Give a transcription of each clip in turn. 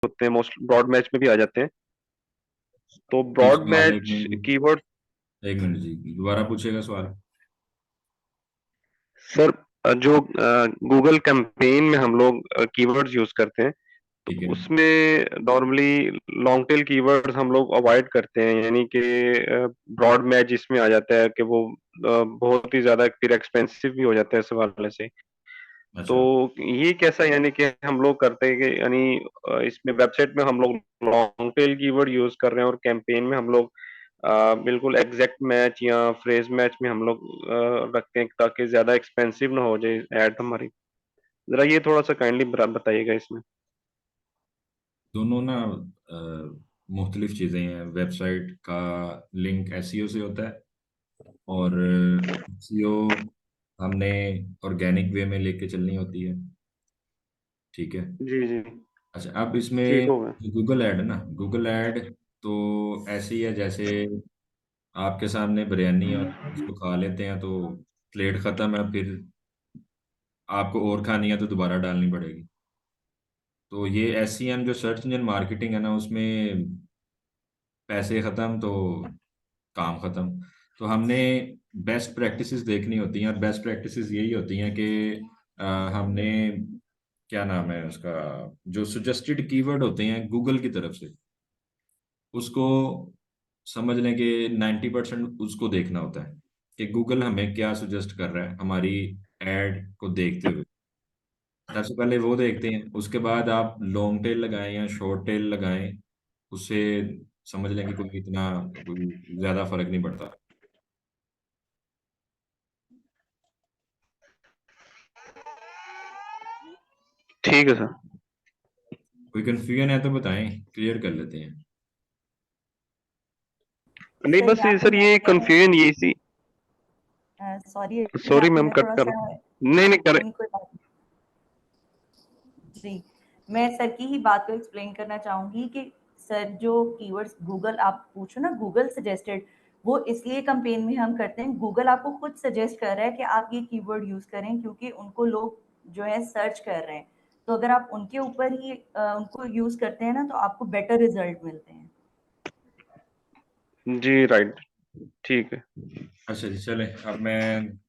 होते हैं, most broad match में भी आ जाते हैं। तो जी ब्रॉड सवाल एक मैच मिनट। कीवर्ड। एक मिनट जी, दोबारा पूछेगा सवाल। सर, जो गूगल कैंपेन में हम लोग कीवर्ड्स यूज करते हैं, तो ठीक है। उसमें नॉर्मली लॉन्ग टेल कीवर्ड्स हम लोग अवॉइड करते हैं, यानी कि ब्रॉड मैच इसमें आ जाता है कि वो बहुत ही ज्यादा फिर एक्सपेंसिव भी हो जाता है इस हवाले से। तो अच्छा। ये कैसा, यानी कि हम लोग करते हैं कि यानी इसमें वेबसाइट में हम लोग लॉन्ग टेल कीवर्ड यूज कर रहे हैं और कैंपेन में हम लोग बिल्कुल एग्जैक्ट मैच या फ्रेज मैच में हम लोग रखते हैं, ताकि ज्यादा एक्सपेंसिव ना हो जाए ऐड हमारी। जरा ये थोड़ा सा काइंडली बताइएगा इसमें। दोनों ना मुख्तलिफ चीज़ें हैं। वेबसाइट का लिंक एसईओ से होता है, और एसईओ हमने ऑर्गेनिक वे में लेके चलनी होती है। ठीक है। जी जी। अच्छा, अब ठीक इसमें होगा। गूगल ऐड है ना, गूगल ऐड तो ऐसे ही है जैसे आपके सामने बिरयानी और उसको खा लेते हैं तो प्लेट ख़त्म है, फिर आपको और खानी है तो दोबारा डालनी पड़ेगी। तो ये एसईएम जो सर्च इंजन मार्केटिंग है ना, उसमें पैसे ख़त्म तो काम ख़त्म। तो हमने बेस्ट प्रैक्टिसेस देखनी होती हैं, और बेस्ट प्रैक्टिसेस यही होती हैं कि हमने, क्या नाम है उसका, जो सजेस्टेड कीवर्ड होते हैं गूगल की तरफ से, उसको समझ लें कि 90% उसको देखना होता है कि गूगल हमें क्या सजेस्ट कर रहा है हमारी एड को देखते हुए। सबसे पहले वो देखते हैं, उसके बाद आप लॉन्ग टेल लगाएं या शॉर्ट टेल लगाएं, उससे समझ लें कि कोई ज़्यादा फर्क नहीं पड़ता। ठीक है सर। कोई कंफ्यूजन है तो बताएं, क्लियर कर लेते हैं। नहीं, सर बस यहाँ पे सर ये मैंने, कंफ्यूजन ये सी। सॉरी सॉरी यहाँ पे मैम, मैं कट थोड़ा कर। सा, नहीं नहीं कर। नहीं कोई बात नहीं। जी, मैं सर की ही बात को एक्सप्लेन करना चाहूंगी कि सर जो कीवर्ड्स गूगल आप पूछो ना, गूगल सजेस्टेड, वो इसलिए कैंपेन में हम करते हैं। गूगल आपको खुद सजेस्ट कर रहा है कि आप ये कीवर्ड यूज करें, क्योंकि उनको लोग जो है सर्च कर रहे हैं। तो अगर आप उनके ऊपर ही उनको यूज करते हैं ना, तो आपको बेटर रिजल्ट मिलते हैं। जी राइट। ठीक है। अच्छा जी, चले अब मैं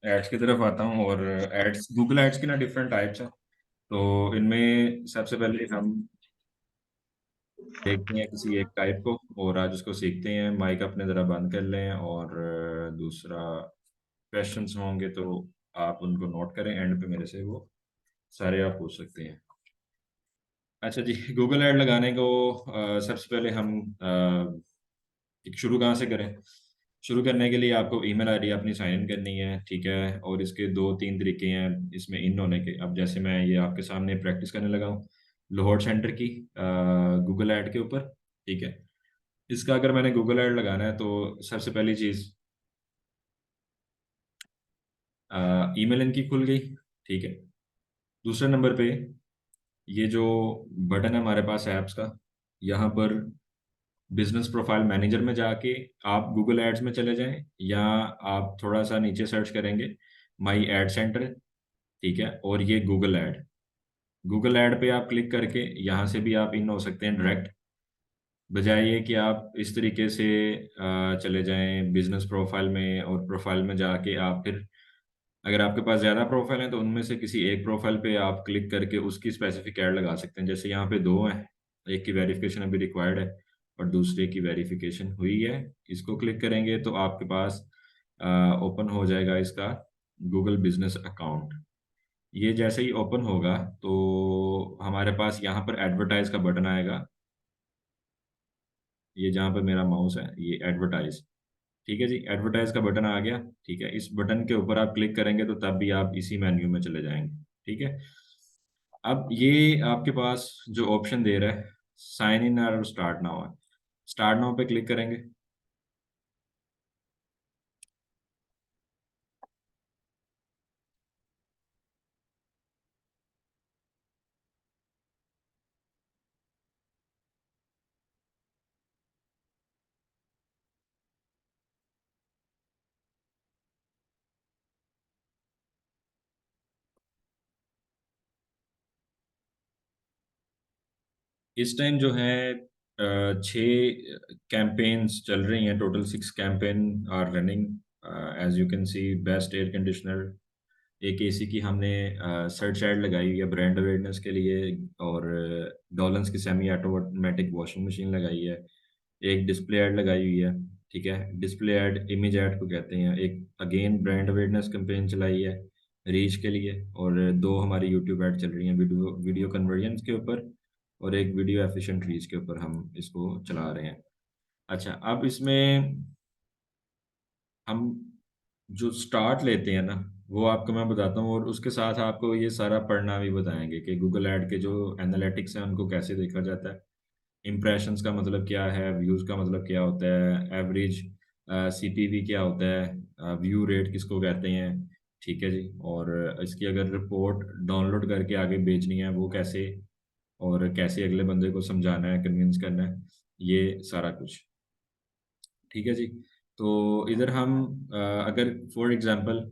एड्स की तरफ आता हूँ। और एड्स, गूगल एड्स की ना डिफरेंट टाइप्स हैं। तो इनमें सबसे पहले हम देखते हैं किसी एक टाइप को, और आज उसको सीखते हैं। माइक अपने ज़रा बंद कर लें, और दूसरा, क्वेश्चंस होंगे तो आप उनको नोट करें, एंड पे मेरे से वो सारे आप पूछ सकते हैं। अच्छा जी, गूगल ऐड लगाने को सबसे पहले हम शुरू कहाँ से करें। शुरू करने के लिए आपको ईमेल आईडी अपनी साइन इन करनी है, ठीक है। और इसके दो तीन तरीके हैं इसमें इन होने के। अब जैसे मैं ये आपके सामने प्रैक्टिस करने लगा हूँ लाहौर सेंटर की गूगल ऐड के ऊपर, ठीक है। इसका अगर मैंने गूगल ऐड लगाना है तो सबसे पहली चीज़, ईमेल इनकी खुल गई, ठीक है। दूसरे नंबर पे ये जो बटन है हमारे पास ऐप्स का, यहाँ पर बिजनेस प्रोफाइल मैनेजर में जाके आप गूगल एड्स में चले जाएं, या आप थोड़ा सा नीचे सर्च करेंगे माई एड सेंटर, ठीक है। और ये गूगल ऐड पे आप क्लिक करके यहाँ से भी आप इन हो सकते हैं डायरेक्ट, बजाय ये कि आप इस तरीके से चले जाएं बिजनेस प्रोफाइल में, और प्रोफाइल में जाके आप फिर, अगर आपके पास ज़्यादा प्रोफाइल है तो उनमें से किसी एक प्रोफाइल पे आप क्लिक करके उसकी स्पेसिफिक ऐड लगा सकते हैं। जैसे यहाँ पे दो हैं, एक की वेरिफिकेशन अभी रिक्वायर्ड है और दूसरे की वेरिफिकेशन हुई है। इसको क्लिक करेंगे तो आपके पास ओपन हो जाएगा इसका गूगल बिजनेस अकाउंट। ये जैसे ही ओपन होगा तो हमारे पास यहाँ पर एडवर्टाइज का बटन आएगा। ये जहाँ पे मेरा माउस है, ये एडवर्टाइज, ठीक है जी। एडवर्टाइज का बटन आ गया, ठीक है। इस बटन के ऊपर आप क्लिक करेंगे तो तब भी आप इसी मेन्यू में चले जाएंगे, ठीक है। अब ये आपके पास जो ऑप्शन दे रहा है साइन इन और स्टार्ट नाउ है, स्टार्ट नाउ पे क्लिक करेंगे। इस टाइम जो है 6 कैंपेन्स चल रही हैं, total 6 campaign are running. As you can see, best air conditioner, एक एसी की हमने सर्च एड लगाई हुई है ब्रांड अवेयरनेस के लिए, और डॉलन्स की सेमी ऑटोमेटिक वॉशिंग मशीन लगाई है, एक डिस्प्ले ऐड लगाई हुई है। ठीक है, डिस्प्ले ऐड इमेज ऐड को कहते हैं। एक अगेन ब्रांड अवेयरनेस कैंपेन चलाई है रीच के लिए, और 2 हमारी यूट्यूब ऐड चल रही हैं वीडियो वीडियो कन्वर्जन के ऊपर, और एक वीडियो एफिशिएंट रीच के ऊपर हम इसको चला रहे हैं। अच्छा, अब इसमें हम जो स्टार्ट लेते हैं ना, वो आपको मैं बताता हूँ, और उसके साथ आपको ये सारा पढ़ना भी बताएंगे कि गूगल ऐड के जो एनालिटिक्स हैं उनको कैसे देखा जाता है, इम्प्रेशंस का मतलब क्या है, व्यूज़ का मतलब क्या होता है, एवरेज सीपीवी क्या होता है, व्यू रेट किसको कहते हैं। ठीक है जी, और इसकी अगर रिपोर्ट डाउनलोड करके आगे बेचनी है वो कैसे, और कैसे अगले बंदे को समझाना है, कन्विंस करना है, ये सारा कुछ। ठीक है जी। तो इधर हम अगर फॉर एग्जांपल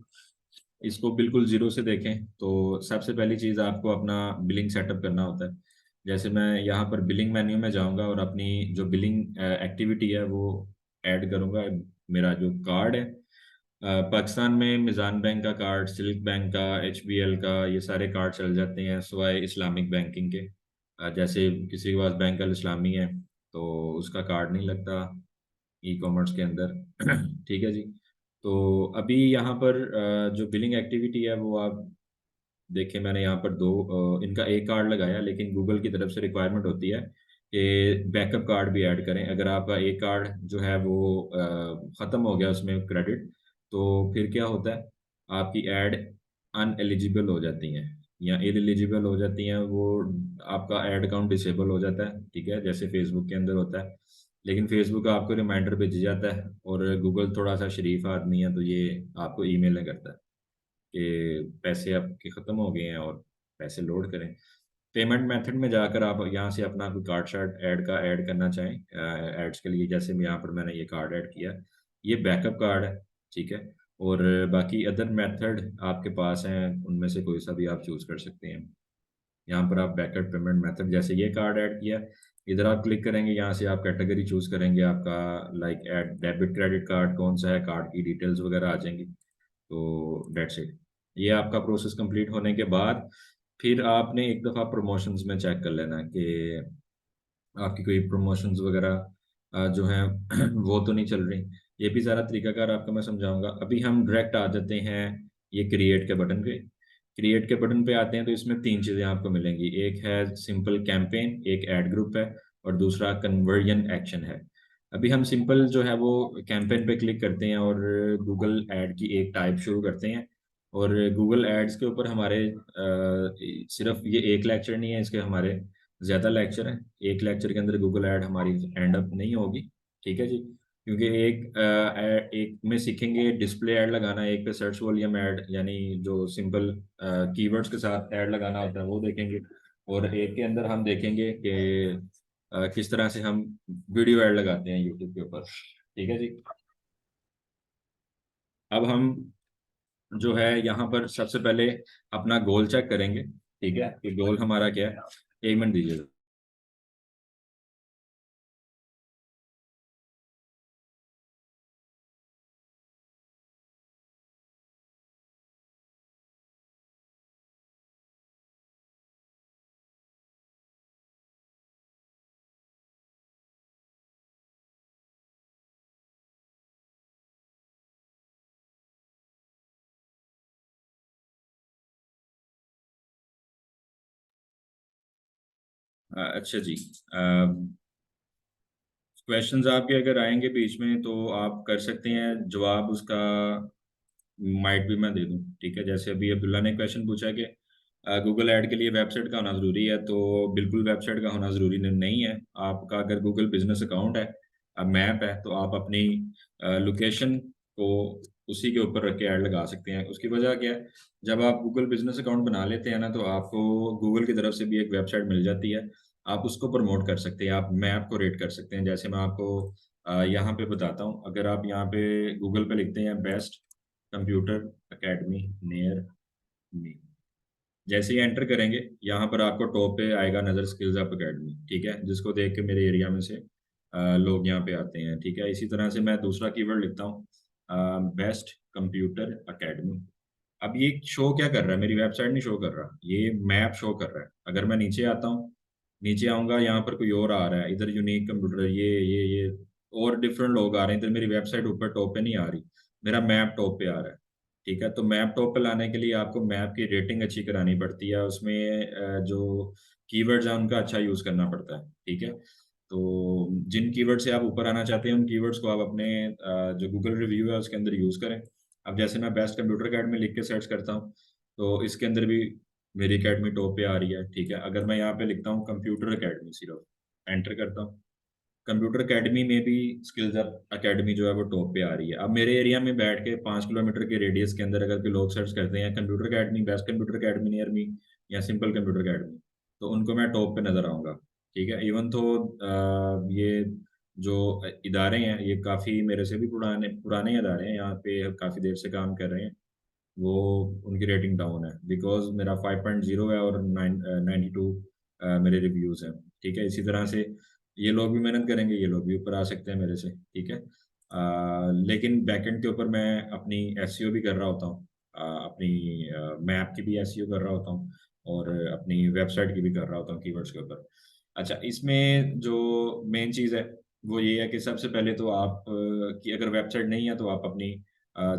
इसको बिल्कुल ज़ीरो से देखें, तो सबसे पहली चीज़ आपको अपना बिलिंग सेटअप करना होता है। जैसे मैं यहाँ पर बिलिंग मेन्यू में जाऊँगा और अपनी जो बिलिंग एक्टिविटी है वो ऐड करूँगा। मेरा जो कार्ड है, पाकिस्तान में मिज़ान बैंक का कार्ड, सिल्क बैंक का, एचबीएल का, ये सारे कार्ड चल जाते हैं सिवाय इस्लामिक बैंकिंग के। जैसे किसी के पास बैंक अल इस्लामी है तो उसका कार्ड नहीं लगता ई कॉमर्स के अंदर। ठीक है जी। तो अभी यहाँ पर जो बिलिंग एक्टिविटी है वो आप देखिए, मैंने यहाँ पर 2 इनका एक कार्ड लगाया, लेकिन गूगल की तरफ से रिक्वायरमेंट होती है कि बैकअप कार्ड भी ऐड करें। अगर आपका एक कार्ड जो है वो ख़त्म हो गया उसमें क्रेडिट, तो फिर क्या होता है, आपकी ऐड अनएलिजिबल हो जाती हैं या इलिजिबल हो जाती हैं, वो आपका ऐड अकाउंट डिसेबल हो जाता है। ठीक है, जैसे फेसबुक के अंदर होता है। लेकिन फेसबुक आपको रिमाइंडर भेज जाता है, और गूगल थोड़ा सा शरीफ आदमी है तो ये आपको ईमेल करता है कि पैसे आपके ख़त्म हो गए हैं और पैसे लोड करें। पेमेंट मेथड में जाकर आप यहाँ से अपना कोई कार्ड शार्ड ऐड का ऐड करना चाहें एड्स के लिए, जैसे मैं यहाँ पर मैंने ये कार्ड ऐड किया, ये बैकअप कार्ड है। ठीक है, और बाकी अदर मेथड आपके पास हैं, उनमें से कोई सा भी आप चूज़ कर सकते हैं। यहाँ पर आप बैकअप पेमेंट मेथड, जैसे ये कार्ड ऐड किया, इधर आप क्लिक करेंगे, यहाँ से आप कैटेगरी चूज़ करेंगे आपका, like add debit credit card कौन सा है, कार्ड की डिटेल्स वगैरह आ जाएंगी। तो डेट्स इट। ये आपका प्रोसेस कंप्लीट होने के बाद फिर आपने एक दफ़ा प्रमोशंस में चेक कर लेना कि आपकी कोई प्रमोशंस वगैरह जो हैं वो तो नहीं चल रही। ये भी सारा तरीकाकार आपको मैं समझाऊंगा। अभी हम डायरेक्ट आ जाते हैं ये क्रिएट के बटन पे। क्रिएट के बटन पे आते हैं तो इसमें 3 चीज़ें आपको मिलेंगी, एक है सिंपल कैंपेन, एक ऐड ग्रुप है, और दूसरा कन्वर्जन एक्शन है। अभी हम सिंपल जो है वो कैंपेन पे क्लिक करते हैं और गूगल ऐड की एक टाइप शुरू करते हैं। और गूगल एड्स के ऊपर हमारे सिर्फ ये एक लेक्चर नहीं है, इसके हमारे ज़्यादा लेक्चर हैं। एक लेक्चर के अंदर गूगल ऐड हमारी एंड अप नहीं होगी। ठीक है जी, क्योंकि एक में सीखेंगे डिस्प्ले ऐड लगाना, एक पे सर्च वॉल्यूम ऐड, यानी जो सिंपल कीवर्ड्स के साथ ऐड लगाना होता है वो देखेंगे, और एक के अंदर हम देखेंगे कि किस तरह से हम वीडियो ऐड लगाते हैं यूट्यूब के ऊपर। ठीक है जी। अब हम जो है यहाँ पर सबसे पहले अपना गोल चेक करेंगे। ठीक है, कि गोल हमारा क्या है। 1 मिनट दीजिएगा। अच्छा जी, क्वेश्चंस आपके अगर आएंगे बीच में तो आप कर सकते हैं, जवाब उसका माइट भी मैं दे दूं। ठीक है, जैसे अभी अब्दुल्ला ने क्वेश्चन पूछा कि गूगल ऐड के लिए वेबसाइट का होना ज़रूरी है, तो बिल्कुल वेबसाइट का होना ज़रूरी नहीं है। आपका अगर गूगल बिजनेस अकाउंट है, मैप है, तो आप अपनी लोकेशन को उसी के ऊपर रख के ऐड लगा सकते हैं। उसकी वजह क्या है, जब आप गूगल बिजनेस अकाउंट बना लेते हैं ना, तो आपको गूगल की तरफ से भी एक वेबसाइट मिल जाती है, आप उसको प्रमोट कर सकते हैं, आप मैप को रेट कर सकते हैं। जैसे मैं आपको यहाँ पे बताता हूँ, अगर आप यहाँ पे गूगल पे लिखते हैं best computer academy near me, जैसे ही एंटर करेंगे यहाँ पर आपको टॉप पे आएगा नज़र स्किल्स अप अकेडमी, ठीक है, जिसको देख के मेरे एरिया में से लोग यहाँ पे आते हैं, ठीक है। इसी तरह से मैं दूसरा कीवर्ड लिखता हूँ, बेस्ट कंप्यूटर अकेडमी। अब ये शो क्या कर रहा है, मेरी वेबसाइट नहीं शो कर रहा, ये मैप शो कर रहा है। अगर मैं नीचे आता हूँ, नीचे आऊँगा, यहाँ पर कोई और आ रहा है, इधर यूनिक कंप्यूटर, ये और डिफरेंट लोग आ रहे हैं, इधर मेरी वेबसाइट ऊपर टॉप पे नहीं आ रही, मेरा मैप टॉप पे आ रहा है, ठीक है। तो मैप टॉप पे लाने के लिए आपको मैप की रेटिंग अच्छी करानी पड़ती है, उसमें जो कीवर्ड्स हैं उनका अच्छा यूज़ करना पड़ता है, ठीक है। तो जिन कीवर्ड से आप ऊपर आना चाहते हैं उन कीवर्ड्स को आप अपने जो गूगल रिव्यू है उसके अंदर यूज़ करें। अब जैसे मैं बेस्ट कंप्यूटर अकेडमी लिख के सर्च करता हूँ, तो इसके अंदर भी मेरी अकेडमी टॉप पे आ रही है, ठीक है। अगर मैं यहाँ पे लिखता हूँ कंप्यूटर अकेडमी, सिर्फ एंटर करता हूँ, कंप्यूटर अकेडमी में भी स्किल्स अप अकेडमी जो है वो टॉप पे आ रही है। अब मेरे एरिया में बैठ के 5 किलोमीटर के रेडियस के अंदर अगर कोई लोग सर्च करते हैं computer academy, best computer academy near me, या सिंपल कंप्यूटर अकेडमी, तो उनको मैं टॉप पे नज़र आऊँगा, ठीक है। इवन तो ये जो इदारे हैं ये काफ़ी मेरे से भी पुराने पुराने इदारे हैं, यहाँ पे काफ़ी देर से काम कर रहे हैं, वो उनकी रेटिंग डाउन है बिकॉज मेरा 5.0 है और 92 मेरे रिव्यूज़ हैं, ठीक है। इसी तरह से ये लोग भी मेहनत करेंगे, ये लोग भी ऊपर आ सकते हैं मेरे से, ठीक है। लेकिन बैकएंड के ऊपर मैं अपनी एसईओ भी कर रहा होता हूँ, अपनी मैप की भी एसईओ कर रहा होता हूँ, और अपनी वेबसाइट की भी कर रहा होता हूँ कीवर्ड्स के ऊपर। अच्छा, इसमें जो मेन चीज़ है वो ये है कि सबसे पहले तो आप की अगर वेबसाइट नहीं है तो आप अपनी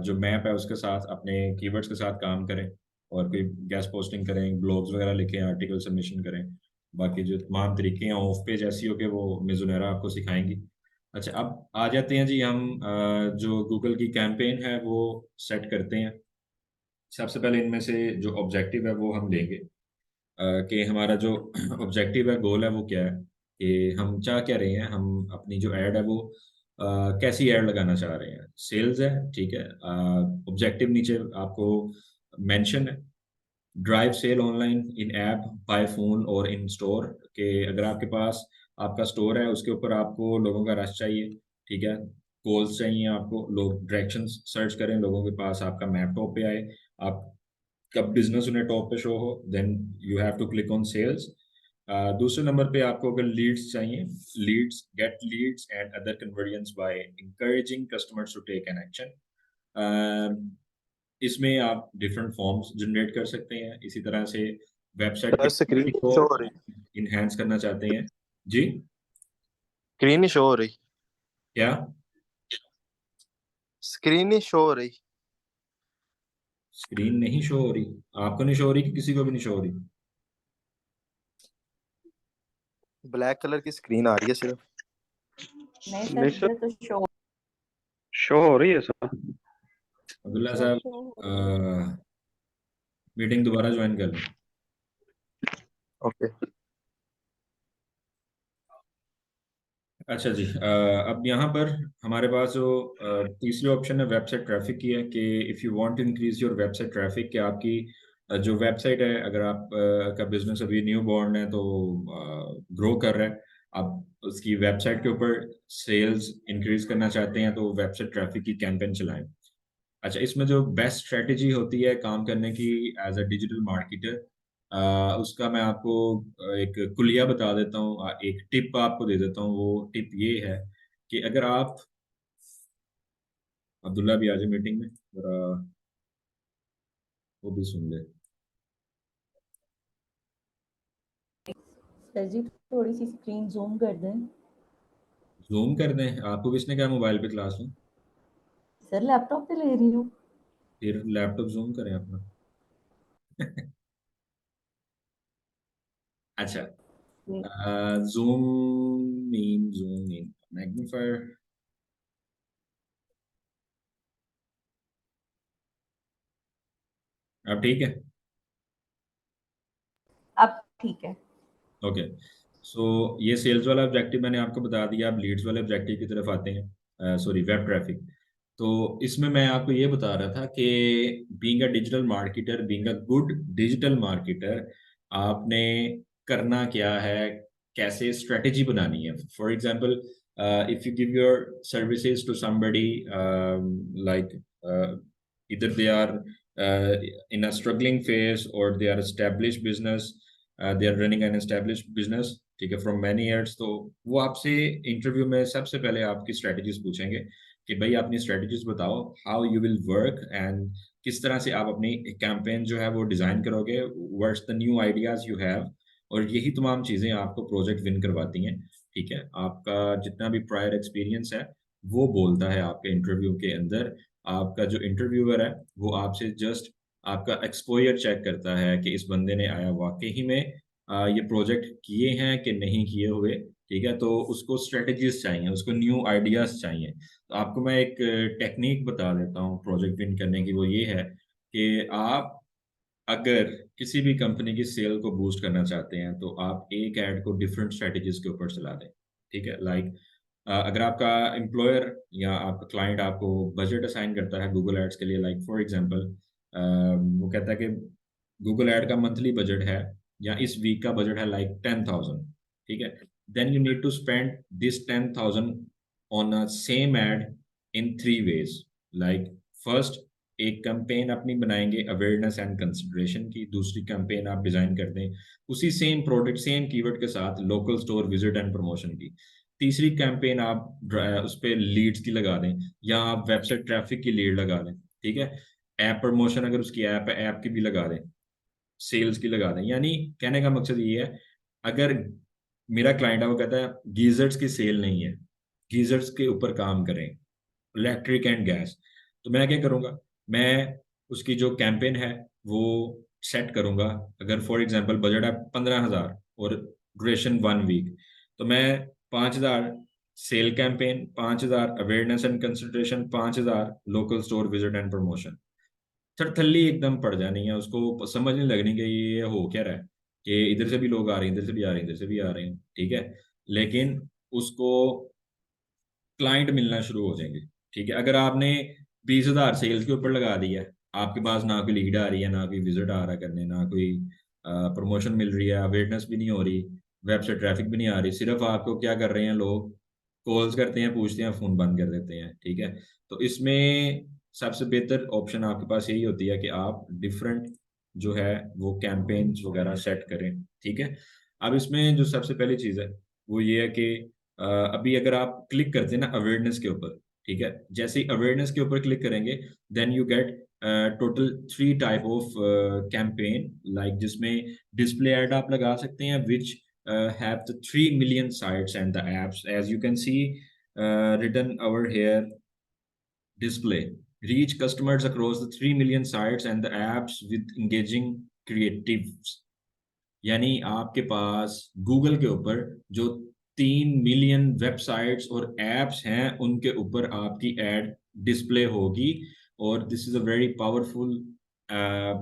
जो मैप है उसके साथ अपने कीवर्ड्स के साथ काम करें, और कोई गेस्ट पोस्टिंग करें, ब्लॉग्स वगैरह लिखें, आर्टिकल सबमिशन करें। बाकी जो तमाम तरीके हैं ऑफ पेज एसईओ के वो मिजुनेरा आपको सिखाएंगी। अच्छा, अब आ जाते हैं जी हम जो गूगल की कैंपेन है वो सेट करते हैं। सबसे पहले इनमें से जो ऑब्जेक्टिव है वो हम लेंगे, कि हमारा जो ऑब्जेक्टिव है, गोल है, वो क्या है, कि हम चाह क्या रहे हैं, हम अपनी जो ऐड है वो कैसी ऐड लगाना चाह रहे हैं। सेल्स है, ठीक है। ऑब्जेक्टिव नीचे आपको मेंशन है, drive sale online in app, buy phone और इन स्टोर, के अगर आपके पास आपका स्टोर है उसके ऊपर आपको लोगों का रश चाहिए, ठीक है। कॉल्स चाहिए आपको, लोग डायरेक्शंस सर्च करें, लोगों के पास आपका मैप टॉप पे आए, आप कब बिजनेस उन्हें टॉप पे शो हो, then you have to click on sales. दूसरे नंबर पे आपको अगर लीड्स चाहिए, leads, get leads and other conversions by encouraging customers to take an action. इसमें आप डिफरेंट फॉर्म्स जनरेट कर सकते हैं। इसी तरह से वेबसाइट सर स्क्रीन की को शो हो रही, इनहेंस करना चाहते हैं जी। स्क्रीन ही शो हो रही, क्या स्क्रीन ही शो हो रही। स्क्रीन नहीं शो हो रही? आपको नहीं शो हो रही कि किसी को भी नहीं शो हो रही? ब्लैक कलर की स्क्रीन आ रही है सिर्फ। नहीं सर, नहीं सर, इधर तो शो हो रही है सर। अब्दुल्ला सर साहब, शो मीटिंग दोबारा ज्वाइन कर लें। ओके। अच्छा जी, अब यहाँ पर हमारे पास जो तीसरी ऑप्शन है वेबसाइट ट्रैफिक की है, कि if you want to increase your website traffic, कि आपकी जो वेबसाइट है, अगर आप का बिजनेस अभी न्यू बॉर्न है तो ग्रो कर रहा है, आप उसकी वेबसाइट के ऊपर सेल्स इंक्रीज करना चाहते हैं, तो वेबसाइट ट्रैफिक की कैंपेन चलाएं। अच्छा, इसमें जो बेस्ट स्ट्रेटेजी होती है काम करने की एज अ डिजिटल मार्केटर, उसका मैं आपको एक कुलिया बता देता हूँ, एक टिप आपको दे देता हूँ। वो टिप ये है कि अगर आप, अब्दुल्ला भी आ जाए मीटिंग में जरा, वो भी सुन ले। सर जी थोड़ी सी स्क्रीन जूम कर दें। जूम कर दें? आपको किसने कहा मोबाइल पे क्लास में? सर लैपटॉप पे ले रही हूँ। फिर लैपटॉप जूम करें अपना। अच्छा, जूम इन मैग्नीफायर। अब ठीक है? अब ठीक है। ओके, सो ये सेल्स वाला ऑब्जेक्टिव मैंने आपको बता दिया। अब लीड्स वाले ऑब्जेक्टिव की तरफ आते हैं, सॉरी, वेब ट्रैफिक। तो इसमें मैं आपको ये बता रहा था कि being a digital marketer, being a good digital marketer, आपने करना क्या है, कैसे स्ट्रेटेजी बनानी है। For example, if you give your services to somebody, like either they are in a struggling phase or they are established business, they are running an established business, ठीक है, from many years, तो वो आपसे interview में सबसे पहले आपकी strategies पूछेंगे कि भाई अपनी स्ट्रेटजीज बताओ, how you will work and किस तरह से आप अपनी कैंपेन जो है वो डिज़ाइन करोगे, what's the new ideas you have, और यही तमाम चीज़ें आपको प्रोजेक्ट विन करवाती हैं। ठीक है, आपका जितना भी प्रायर एक्सपीरियंस है वो बोलता है आपके इंटरव्यू के अंदर। आपका जो इंटरव्यूअर है वो आपसे जस्ट आपका एक्सपोजर चेक करता है कि इस बंदे ने आया वाकई ही में ये प्रोजेक्ट किए हैं कि नहीं किए हुए। ठीक है, तो उसको स्ट्रेटजीज चाहिए, उसको न्यू आइडियाज चाहिए। तो आपको मैं एक टेक्निक बता देता हूँ प्रोजेक्ट विन करने की, वो ये है कि आप अगर किसी भी कंपनी की सेल को बूस्ट करना चाहते हैं तो आप एक ऐड को डिफरेंट स्ट्रेटजीज के ऊपर चला दें। ठीक है, लाइक अगर आपका एम्प्लॉयर या आपका क्लाइंट आपको बजट असाइन करता है गूगल एड्स के लिए, लाइक फॉर एग्जांपल वो कहता है कि गूगल एड का मंथली बजट है या इस वीक का बजट है लाइक 10,000। ठीक है, then you need to spend this 10,000 on a same ad in 3 ways। Like first, एक कैंपेन अपनी बनाएंगे अवेयरनेस एंड कंसिडरेशन की, दूसरी कैंपेन आप डिजाइन कर दें उसी सेम प्रोडक्ट सेम कीवर्ड के साथ local store visit and promotion की, तीसरी कैंपेन आप उस पर लीड्स की लगा दें या आप वेबसाइट ट्रैफिक की लीड लगा दें। ठीक है, ऐप प्रमोशन अगर उसकी ऐप है ऐप की भी लगा दें, सेल्स की लगा दें। यानी कहने का मकसद ये है, अगर मेरा क्लाइंट है वो कहता है गीजर्स की सेल नहीं है, गीजर्स के ऊपर काम करें, इलेक्ट्रिक एंड गैस, तो मैं क्या करूँगा, मैं उसकी जो कैंपेन है वो सेट करूँगा। अगर फॉर एग्जांपल बजट है 15,000 और ड्यूरेशन 1 वीक, तो मैं 5,000 sale campaign, 5,000 awareness and concentration, 5,000 local store visit and promotion. थरथल्ली एकदम पड़ जानी है, उसको समझ नहीं लगनी कि ये हो क्या रहा है, कि इधर से भी लोग आ रहे हैं, इधर से भी आ रहे हैं, इधर से भी आ रहे हैं। ठीक है, लेकिन उसको क्लाइंट मिलना शुरू हो जाएंगे। ठीक है, अगर आपने 20,000 सेल्स के ऊपर लगा दिया, आपके पास ना कोई लीड आ रही है, ना कोई विजिट आ रहा करने, ना कोई प्रमोशन मिल रही है, अवेयरनेस भी नहीं हो रही, वेबसाइट ट्रैफिक भी नहीं आ रही, सिर्फ आपको क्या कर रहे हैं लोग, कॉल्स करते हैं, पूछते हैं, फ़ोन बंद कर देते हैं। ठीक है, तो इसमें सबसे बेहतर ऑप्शन आपके पास यही होती है कि आप डिफरेंट जो है वो कैंपेन्स वगैरह सेट करें। ठीक है, अब इसमें जो सबसे पहली चीज़ है वो ये है कि अभी अगर आप क्लिक करते हैं ना अवेयरनेस के ऊपर, ठीक है, जैसे ही अवेयरनेस के ऊपर क्लिक करेंगे then you get total 3 type of campaign, like जिसमें डिस्प्ले ऐड आप लगा सकते हैं विच have the 3 million sites and the apps, as you can see written over here, display reach customers across the 3 million sites and the apps with engaging creatives। यानी आपके पास Google के ऊपर जो 3 मिलियन वेबसाइट्स और एप्स हैं उनके ऊपर आपकी एड डिस्प्ले होगी। और this is a very powerful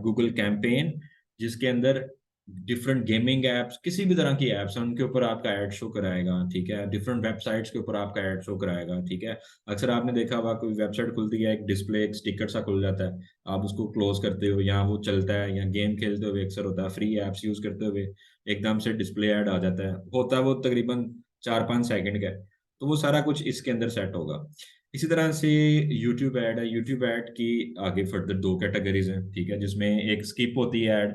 Google campaign जिसके अंदर डिफरेंट गेमिंग एप्स, किसी भी तरह की एप्स हैं उनके ऊपर आपका ऐड शो कराएगा। ठीक है, डिफरेंट वेबसाइट्स के ऊपर आपका ऐड शो कराएगा। ठीक है, अक्सर आपने देखा होगा कोई वेबसाइट खुलती है, एक डिस्प्ले एक स्टिकर सा खुल जाता है, आप उसको क्लोज करते हो या वो चलता है, या गेम खेलते हुए अक्सर होता है, फ्री एप्स यूज करते हुए एकदम से डिस्प्ले ऐड आ जाता है, होता है वो तकरीबन 4-5 सेकंड का है। तो वो सारा कुछ इसके अंदर सेट होगा। इसी तरह से यूट्यूब ऐड है, यूट्यूब ऐड की आगे फर्दर 2 कैटेगरीज हैं। ठीक है, जिसमें एक स्किप होती है ऐड,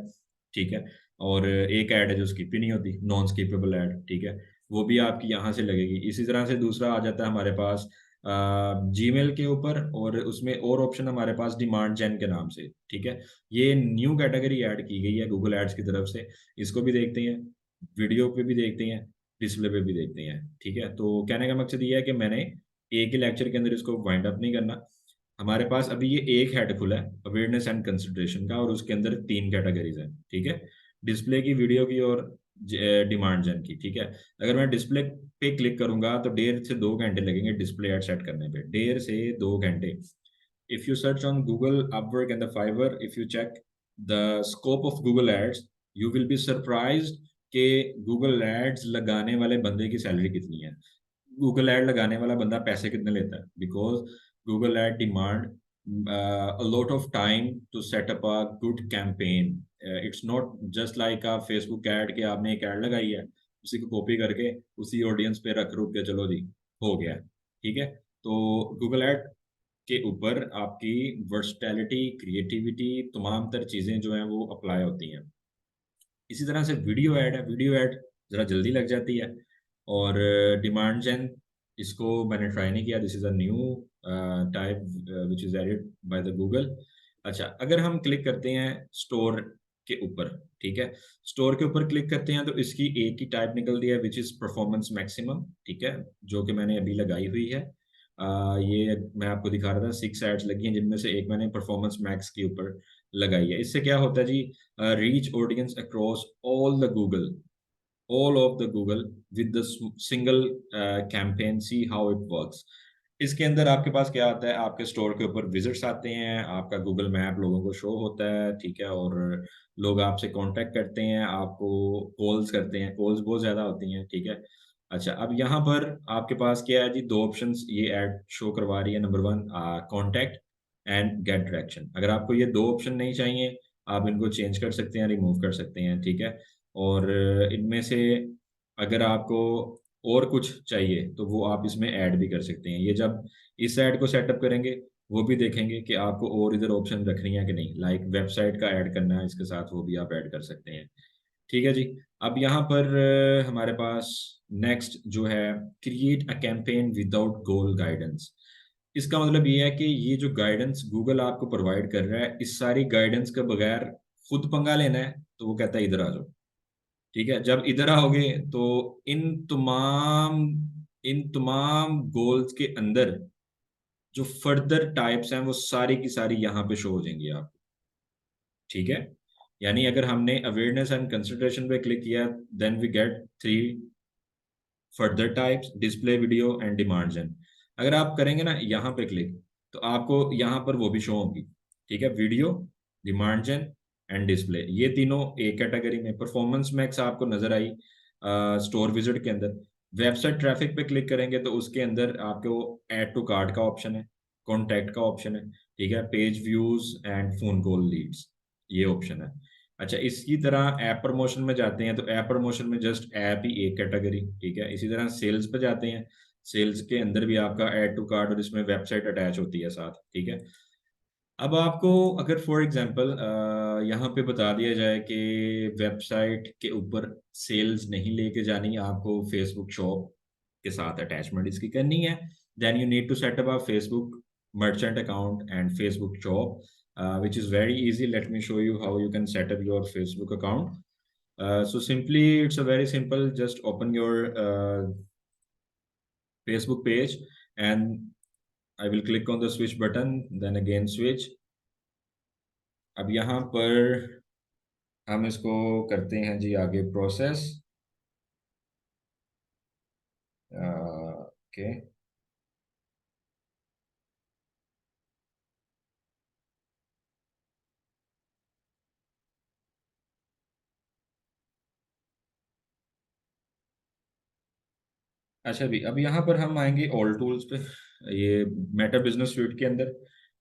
ठीक है, और एक ऐड है जो स्किप ही नहीं होती, नॉन स्किपेबल ऐड। ठीक है, वो भी आपकी यहाँ से लगेगी। इसी तरह से दूसरा आ जाता है हमारे पास जीमेल के ऊपर, और उसमें और ऑप्शन हमारे पास डिमांड जेन के नाम से। ठीक है, ये न्यू कैटेगरी ऐड की गई है गूगल एड्स की तरफ से, इसको भी देखते हैं, वीडियो पे भी देखते हैं, डिस्प्ले पे भी देखते हैं। ठीक है, तो कहने का मकसद ये है कि मैंने एक ही लेक्चर के अंदर इसको वाइंड अप नहीं करना। हमारे पास अभी ये एक हेड खुला है अवेयरनेस एंड कंसिडरेशन का, और उसके अंदर 3 कैटेगरीज हैं। ठीक है, डिस्प्ले की, वीडियो की और डिमांड जन की। ठीक है, अगर मैं डिस्प्ले पे क्लिक करूंगा तो 1.5 से 2 घंटे लगेंगे डिस्प्ले ऐड सेट करने पे, 1.5 से 2 घंटे। If you search on Google Upwork and the Fiverr, if you check the scope of Google ads, you will be surprised कि गूगल एड्स लगाने वाले बंदे की सैलरी कितनी है, गूगल ऐड लगाने वाला बंदा पैसे कितने लेता है। Because Google add demand a lot of time to set up a good campaign। It's not just like a Facebook ad कि आपने एक ऐड लगाई है, उसी को कॉपी करके उसी ऑडियंस पे रख रुक के चलो जी हो गया। ठीक है, तो गूगल ऐड के ऊपर आपकी वर्सटैलिटी, क्रिएटिविटी, तमाम तर चीज़ें जो हैं वो अप्लाई होती हैं। इसी तरह से वीडियो ऐड है, वीडियो ऐड ज़रा जल्दी लग जाती है। और डिमांड जेन, इसको मैंने ट्राई नहीं किया, this is a new type which is added by the Google. अच्छा, अगर हम क्लिक करते हैं स्टोर के ऊपर, ठीक है, स्टोर के ऊपर क्लिक करते हैं तो इसकी एक ही टाइप निकलती है विच इज़ परफॉर्मेंस मैक्सिमम, ठीक है, जो कि मैंने अभी लगाई हुई है। ये मैं आपको दिखा रहा था, 6 एड्स लगी हैं जिनमें से एक मैंने परफॉर्मेंस मैक्स के ऊपर लगाई है। इससे क्या होता है जी, reach audience across all of the Google with the single campaign, see how it works। इसके अंदर आपके पास क्या आता है, आपके स्टोर के ऊपर विजिट्स आते हैं, आपका गूगल मैप लोगों को शो होता है, ठीक है, और लोग आपसे कांटेक्ट करते हैं, आपको कॉल्स करते हैं, कॉल्स बहुत ज़्यादा होती हैं, ठीक है। अच्छा, अब यहाँ पर आपके पास क्या है जी, दो ऑप्शंस ये ऐड शो करवा रही है। Number 1 contact and get direction. अगर आपको ये दो ऑप्शन नहीं चाहिए, आप इनको चेंज कर सकते हैं, रिमूव कर सकते हैं, ठीक है। और इनमें से अगर आपको और कुछ चाहिए तो वो आप इसमें ऐड भी कर सकते हैं। ये जब इस ऐड को सेटअप करेंगे वो भी देखेंगे कि आपको और इधर ऑप्शन रखनी है कि नहीं, लाइक वेबसाइट का ऐड करना है इसके साथ, वो भी आप ऐड कर सकते हैं, ठीक है जी। अब यहाँ पर हमारे पास नेक्स्ट जो है, create a campaign without goal guidance. इसका मतलब ये है कि ये जो गाइडेंस गूगल आपको प्रोवाइड कर रहा है, इस सारी गाइडेंस के बगैर खुद पंगा लेना है तो वो कहता है इधर आ जाओ, ठीक है। जब इधर आओगे तो इन तमाम गोल्स के अंदर जो फर्दर टाइप्स हैं वो सारी की सारी यहाँ पे शो हो जाएंगी आपको, ठीक है। यानी अगर हमने अवेयरनेस एंड कंसिडरेशन पे क्लिक किया, then we get 3 further types, display, video and demand gen. अगर आप करेंगे ना यहाँ पे क्लिक, तो आपको यहाँ पर वो भी शो होगी, ठीक है, video, demand gen and display, ये तीनों एक कैटेगरी में। परफॉर्मेंस मैक्स आपको नजर आई स्टोर विजिट के अंदर। वेबसाइट ट्रैफिक पे क्लिक करेंगे तो उसके अंदर आपको ऐड टू कार्ट का ऑप्शन है, कॉन्टैक्ट का ऑप्शन है, ठीक है, page views and phone call leads, ये ऑप्शन है। अच्छा, इसी तरह ऐप प्रमोशन में जाते हैं तो ऐप प्रमोशन में जस्ट ऐप ही एक कैटेगरी, ठीक है। इसी तरह सेल्स पे जाते हैं, सेल्स के अंदर भी आपका ऐड टू कार्ट और इसमें वेबसाइट अटैच होती है साथ, ठीक है। अब आपको अगर फॉर एग्जांपल यहाँ पे बता दिया जाए कि वेबसाइट के ऊपर सेल्स नहीं लेके जानी, आपको फेसबुक शॉप के साथ अटैचमेंट इसकी करनी है, then you need to set up a Facebook merchant account and Facebook shop, which is very easy. Let me show you how you can set up your Facebook account. So simply, it's a very simple. Just open your Facebook page, and I will click on the switch button. Then again switch. अब यहाँ पर हम इसको करते हैं जी आगे process, okay. अच्छा भी, अब यहाँ पर हम आएंगे ऑल टूल्स पे, ये मेटा बिजनेस स्वीट के अंदर।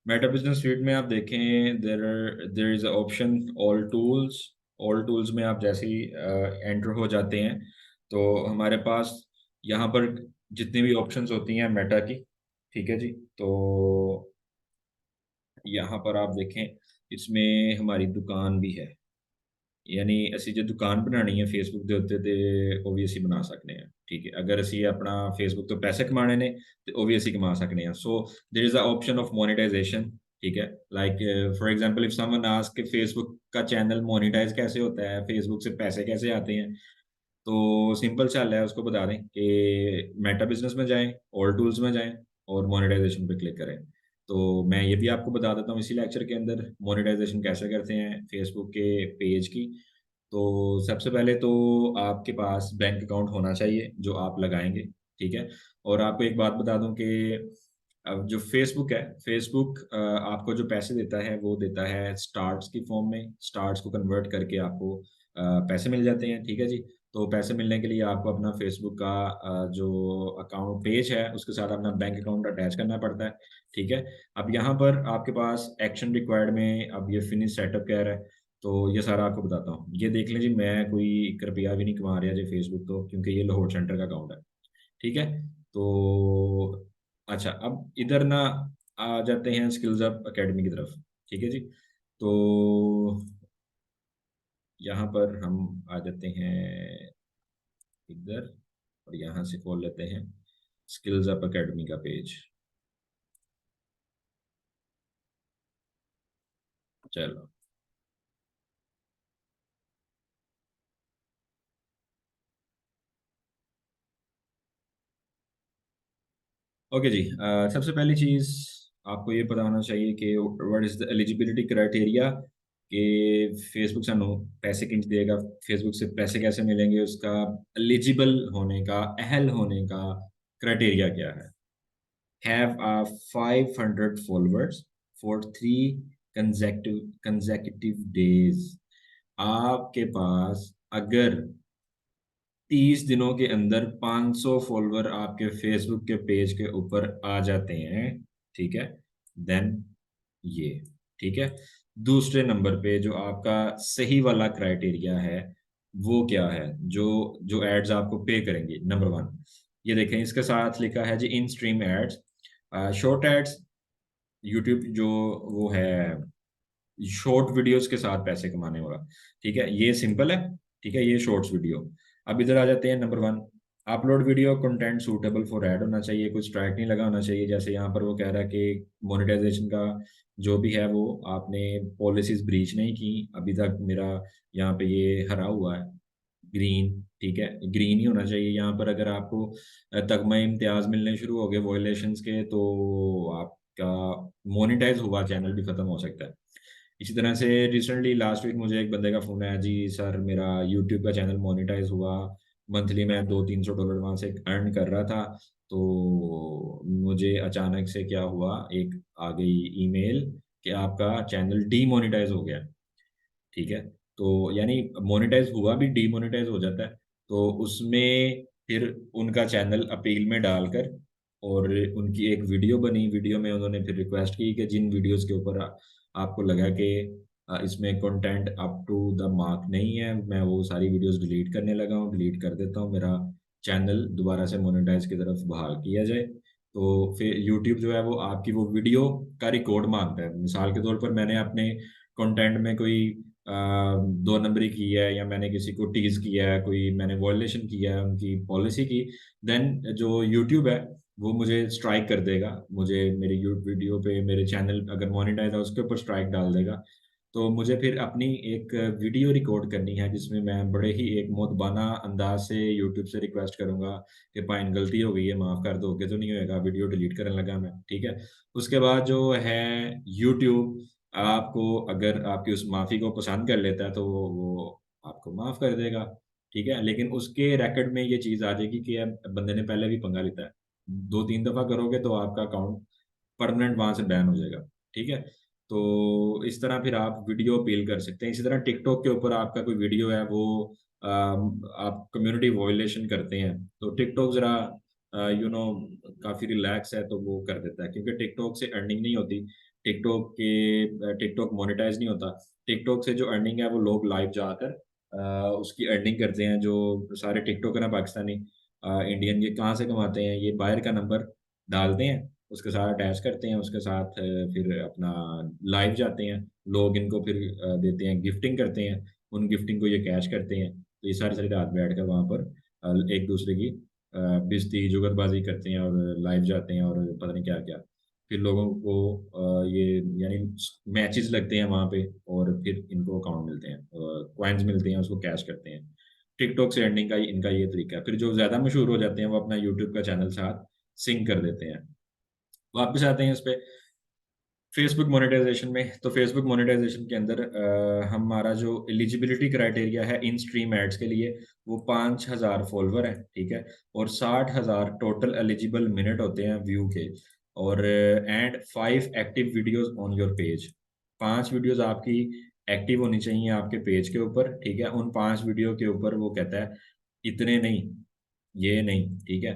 मेटा बिजनेस स्वीट में आप देखें, there is option all tools. All tools में आप जैसे ही एंटर हो जाते हैं तो हमारे पास यहाँ पर जितनी भी ऑप्शंस होती हैं मेटा की, ठीक है जी। तो यहाँ पर आप देखें, इसमें हमारी दुकान भी है, यानी ਅਸੀਂ ਜੇ ਦੁਕਾਨ ਬਣਾਣੀ ਹੈ ਫੇਸਬੁੱਕ ਦੇ ਉੱਤੇ ਤੇ ਉਹ ਵੀ ਅਸੀਂ ਬਣਾ ਸਕਦੇ ਹਾਂ, ਠੀਕ ਹੈ। ਅਗਰ ਅਸੀਂ ਆਪਣਾ ਫੇਸਬੁੱਕ ਤੋਂ ਪੈਸੇ ਕਮਾਣੇ ਨੇ ਤੇ ਉਹ ਵੀ ਅਸੀਂ ਕਮਾ ਸਕਦੇ ਹਾਂ। So there is a option of monetization, ठीक है। Like for example if someone ask कि फेसबुक का चैनल मोनेटाइज कैसे होता है, फेसबुक से पैसे कैसे आते हैं, तो सिंपल सा है, उसको बता दें कि मेटा बिजनेस में जाएं, ऑल टूल्स में जाएं और मोनेटाइजेशन पे क्लिक करें। तो मैं ये भी आपको बता देता हूँ इसी लेक्चर के अंदर मोनेटाइजेशन कैसे करते हैं फेसबुक के पेज की। तो सबसे पहले तो आपके पास बैंक अकाउंट होना चाहिए जो आप लगाएंगे, ठीक है। और आपको एक बात बता दूं कि अब जो फेसबुक है, फेसबुक आपको जो पैसे देता है वो देता है स्टार्स की फॉर्म में। स्टार्स को कन्वर्ट करके आपको पैसे मिल जाते हैं, ठीक है जी। तो पैसे मिलने के लिए आपको अपना फेसबुक का जो अकाउंट पेज है उसके साथ अपना बैंक अकाउंट अटैच करना पड़ता है, ठीक है। अब यहाँ पर आपके पास एक्शन रिक्वायर्ड में अब ये फिनिश सेटअप कह रहा है, तो ये सारा आपको बताता हूँ। ये देख लें जी, मैं कोई 1 रुपया भी नहीं कमा रहा जी फेसबुक तो, क्योंकि ये लाहौर सेंटर का अकाउंट है, ठीक है। तो अच्छा, अब इधर ना आ जाते हैं स्किल्स अप एकेडमी की तरफ। ठीक है जी, तो यहाँ पर हम आ जाते हैं इधर, और यहाँ से खोल लेते हैं स्किल्स अप एकेडमी का पेज। चलो, ओके जी। सबसे पहली चीज़ आपको ये पता होना चाहिए कि what is the eligibility criteria, कि फेसबुक से नो पैसे किंच देगा, फेसबुक से पैसे कैसे मिलेंगे, उसका एलिजिबल होने का, अहल होने का क्राइटेरिया क्या है। Have 500 followers for 3 days. आपके पास अगर 30 दिनों के अंदर 500 फॉलोवर आपके फेसबुक के पेज के ऊपर आ जाते हैं, ठीक है, देन ये ठीक है। दूसरे नंबर पे जो आपका सही वाला क्राइटेरिया है वो क्या है, जो जो एड्स आपको पे करेंगे। नंबर 1, ये देखें, इसके साथ लिखा है जी in stream ads, short ads. YouTube जो वो है शॉर्ट वीडियोस के साथ पैसे कमाने वाला, ठीक है, ये सिंपल है। ठीक है, ये शॉर्ट्स वीडियो। अब इधर आ जाते हैं number 1, upload video content suitable for add होना चाहिए, कुछ स्ट्राइक नहीं लगा होना चाहिए। जैसे यहाँ पर वो कह रहा है कि मोनेटाइजेशन का जो भी है वो आपने पॉलिसीज ब्रीच नहीं की अभी तक। मेरा यहाँ पे ये हरा हुआ है ग्रीन, ठीक है, ग्रीन ही होना चाहिए यहाँ पर। अगर आपको तगमा इम्तियाज मिलने शुरू हो गए वॉयलेशंस के, तो आपका मोनेटाइज हुआ चैनल भी खत्म हो सकता है। इसी तरह से रिसेंटली लास्ट वीक मुझे एक बंदे का फ़ोन आया, जी सर मेरा यूट्यूब का चैनल मोनेटाइज हुआ, मंथली मैं $200-300 वहाँ से अर्न कर रहा था, तो मुझे अचानक से क्या हुआ, एक आ गई ईमेल कि आपका चैनल डीमोनेटाइज हो गया। ठीक है, तो यानी मोनेटाइज हुआ भी डीमोनेटाइज हो जाता है। तो उसमें फिर उनका चैनल अपील में डालकर और उनकी एक वीडियो बनी, वीडियो में उन्होंने फिर रिक्वेस्ट की कि जिन वीडियोस के ऊपर आपको लगा कि इसमें content up to the mark नहीं है, मैं वो सारी वीडियोस डिलीट करने लगा हूँ, डिलीट कर देता हूँ, मेरा चैनल दोबारा से मोनेटाइज की तरफ बहाल किया जाए। तो फिर यूट्यूब जो है वो आपकी वो वीडियो का रिकॉर्ड मांगता है। मिसाल के तौर पर मैंने अपने कंटेंट में कोई 2 नंबरी की है, या मैंने किसी को टीज किया है, कोई मैंने वॉयलेशन किया है उनकी पॉलिसी की, देन जो यूट्यूब है वो मुझे स्ट्राइक कर देगा, मुझे मेरी यूट्यूब वीडियो पे, मेरे चैनल अगर मोनेटाइज है उसके ऊपर स्ट्राइक डाल देगा। तो मुझे फिर अपनी एक वीडियो रिकॉर्ड करनी है जिसमें मैं बड़े ही एक मोदबाना अंदाज से यूट्यूब से रिक्वेस्ट करूंगा कि पाइन गलती हो गई है, माफ़ कर दो, तो नहीं होएगा, वीडियो डिलीट करने लगा मैं। ठीक है, उसके बाद जो है यूट्यूब आपको अगर आपकी उस माफ़ी को पसंद कर लेता है तो वो आपको माफ़ कर देगा। ठीक है, लेकिन उसके रिकॉर्ड में ये चीज़ आ जाएगी कि यार बंदे ने पहले भी पंगा लेता है, 2-3 दफ़ा करोगे तो आपका अकाउंट परमानेंट वहाँ से बैन हो जाएगा। ठीक है, तो इस तरह फिर आप वीडियो अपील कर सकते हैं। इसी तरह टिकटॉक के ऊपर आपका कोई वीडियो है वो आप कम्युनिटी वायलेशन करते हैं, तो टिकटॉक ज़रा काफ़ी रिलैक्स है, तो वो कर देता है, क्योंकि टिकटॉक से अर्निंग नहीं होती। टिकटॉक मोनेटाइज नहीं होता। टिकटॉक से जो अर्निंग है वो लोग लाइव जाकर उसकी अर्निंग करते हैं। जो सारे टिकटॉकर हैं पाकिस्तानी, इंडियन, ये कहाँ से कमाते हैं, ये बाहर का नंबर डालते हैं, उसके साथ अटैच करते हैं, उसके साथ फिर अपना लाइव जाते हैं, लोग इनको फिर देते हैं, गिफ्टिंग करते हैं, उन गिफ्टिंग को ये कैश करते हैं। तो ये सारी सारी रात बैठ कर वहाँ पर एक दूसरे की बेइज्जती जुगतबाजी करते हैं और लाइव जाते हैं और पता नहीं क्या क्या। फिर लोगों को ये यानी मैचेस लगते हैं वहाँ पे, और फिर इनको अकाउंट मिलते हैं, कॉइन्स मिलते हैं, उसको कैश करते हैं। टिकटॉक से अर्निंग का इनका ये तरीका है। फिर जो ज़्यादा मशहूर हो जाते हैं वो अपना यूट्यूब का चैनल साथ सिंक कर देते हैं। वापस आते हैं इस पे फेसबुक मोनेटाइजेशन में। तो फेसबुक मोनेटाइजेशन के अंदर हमारा जो एलिजिबिलिटी क्राइटेरिया है इन स्ट्रीम एड्स के लिए, वो 5,000 फॉलोवर है। ठीक है, और 60,000 टोटल एलिजिबल मिनट होते हैं व्यू के, और and 5 active videos on your page. 5 videos आपकी एक्टिव होनी चाहिए आपके पेज के ऊपर। ठीक है, उन 5 वीडियो के ऊपर वो कहता है इतने नहीं, ये नहीं, ठीक है,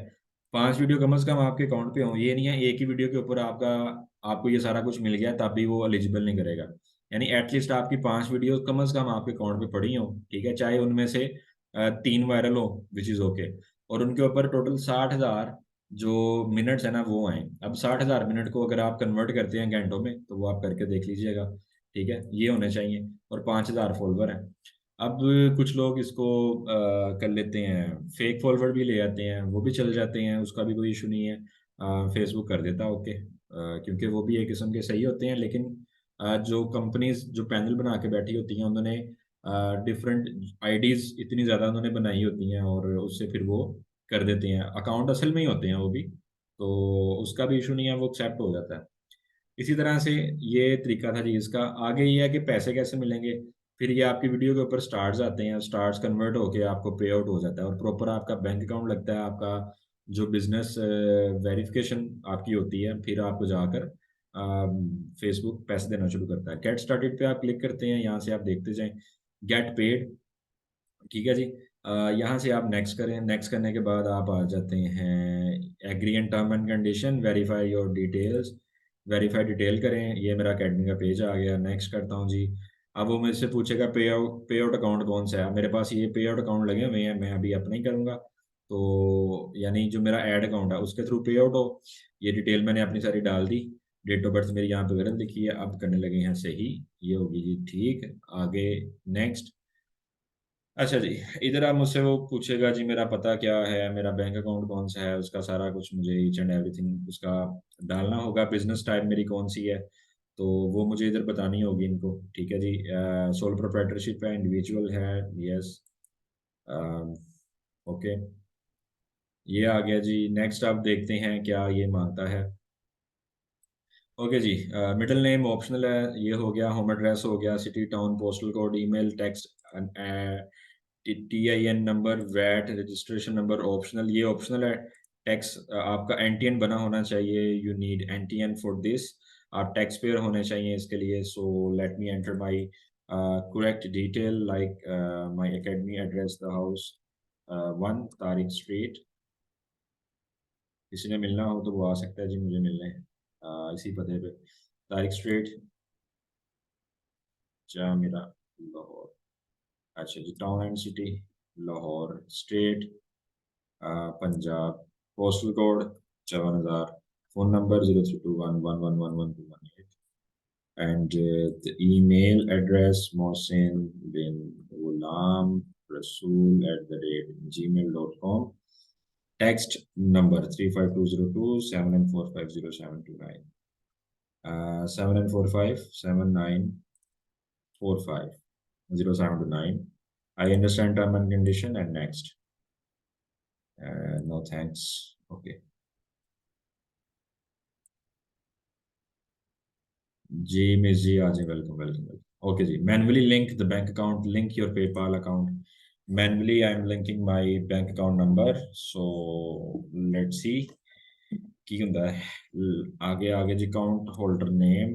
5 वीडियो कम से कम आपके अकाउंट पे हो। ये नहीं है एक ही वीडियो के ऊपर आपको ये सारा कुछ मिल गया तब भी वो एलिजिबल नहीं करेगा। यानी एटलीस्ट आपकी 5 वीडियो कम से कम आपके अकाउंट पे पड़ी हो। ठीक है, चाहे उनमें से 3 वायरल हो, विच इज़ ओके, और उनके ऊपर टोटल 60,000 जो मिनट्स है ना वो आए। अब 60,000 मिनट को अगर आप कन्वर्ट करते हैं घंटों में तो वो आप करके देख लीजिएगा, ठीक है, ये होने चाहिए। और 5,000 फॉलोवर हैं। अब कुछ लोग इसको कर लेते हैं, फेक फॉलोवर भी ले आते हैं, वो भी चल जाते हैं, उसका भी कोई इशू नहीं है। फेसबुक कर देता है ओके, क्योंकि वो भी एक किस्म के सही होते हैं। लेकिन जो कंपनीज जो पैनल बना के बैठी होती हैं उन्होंने डिफरेंट आईडीज इतनी ज़्यादा उन्होंने बनाई होती हैं और उससे फिर वो कर देते हैं, अकाउंट असल में ही होते हैं वो भी, तो उसका भी इशू नहीं है, वो एक्सेप्ट हो जाता है। इसी तरह से ये तरीका था जी इसका। आगे ये है कि पैसे कैसे मिलेंगे। फिर ये आपकी वीडियो के ऊपर स्टार्स आते हैं, स्टार्स कन्वर्ट होके आपको पे आउट हो जाता है और प्रॉपर आपका बैंक अकाउंट लगता है, आपका जो बिजनेस वेरिफिकेशन आपकी होती है, फिर आपको जाकर फेसबुक पैसे देना शुरू करता है। गेट स्टार्टेड पे आप क्लिक करते हैं, यहाँ से आप देखते जाएं गेट पेड, ठीक है जी। यहाँ से आप नेक्स्ट करें, नेक्स्ट करने के बाद आप आ जाते हैं agree and term and condition, verify your details, verify detail करें। ये मेरा अकेडमी का पेज आ गया, नेक्स्ट करता हूँ जी। अब वो मुझसे पूछेगा पे आउट अकाउंट कौन सा है। मेरे पास ये पे आउट अकाउंट लगे हुए हैं, मैं अभी अपना ही करूँगा, तो यानी जो मेरा ऐड अकाउंट है उसके थ्रू पे आउट हो। ये डिटेल मैंने अपनी सारी डाल दी, डेट ऑफ बर्थ मेरी यहाँ पे गलत लिखी है, अब करने लगे हैं सही, ये होगी जी ठीक। आगे नेक्स्ट। अच्छा जी, इधर आप मुझसे वो पूछेगा जी मेरा पता क्या है, मेरा बैंक अकाउंट कौन सा है, उसका सारा कुछ मुझे ईच एंड एवरीथिंग उसका डालना होगा। बिजनेस टाइप मेरी कौन सी है तो वो मुझे इधर बतानी होगी इनको, ठीक है जी। सोल प्रोप्राइटरशिप है, इंडिविजुअल है, यस, ओके, ये आ गया जी। नेक्स्ट आप देखते हैं क्या ये मांगता है। ओके जी, मिडिल नेम ऑप्शनल है, ये हो गया। होम एड्रेस हो गया, city town postal code, email, text, TIN number, VAT registration number optional, ये ऑप्शनल है। टैक्स आपका NTN बना होना चाहिए, you need NTN for this, आप टैक्स पेयर होने चाहिए इसके लिए। So let me enter my correct detail like my academy address, the house 1 Tariq street. किसी ने मिलना हो तो वो आ सकता है जी मुझे मिलने, इसी पते पे, तारिक स्ट्रीट, जामिरा, लाहौर। अच्छा जी, town and city Lahore, state Punjab, postal code 54,000, phone number 0321111121, and the email address mohsin bin ghulam rasool @gmail.com, text number 35202 79450 729, 7457945 I understand term and condition and next. No thanks. Okay. जी मिस जी, आ जाए, welcome welcome. Okay जी, manually link the bank account, link your PayPal account. Manually I am linking my bank account number, so let's see की ਹੁੰਦਾ है। आगे आगे जी, account holder name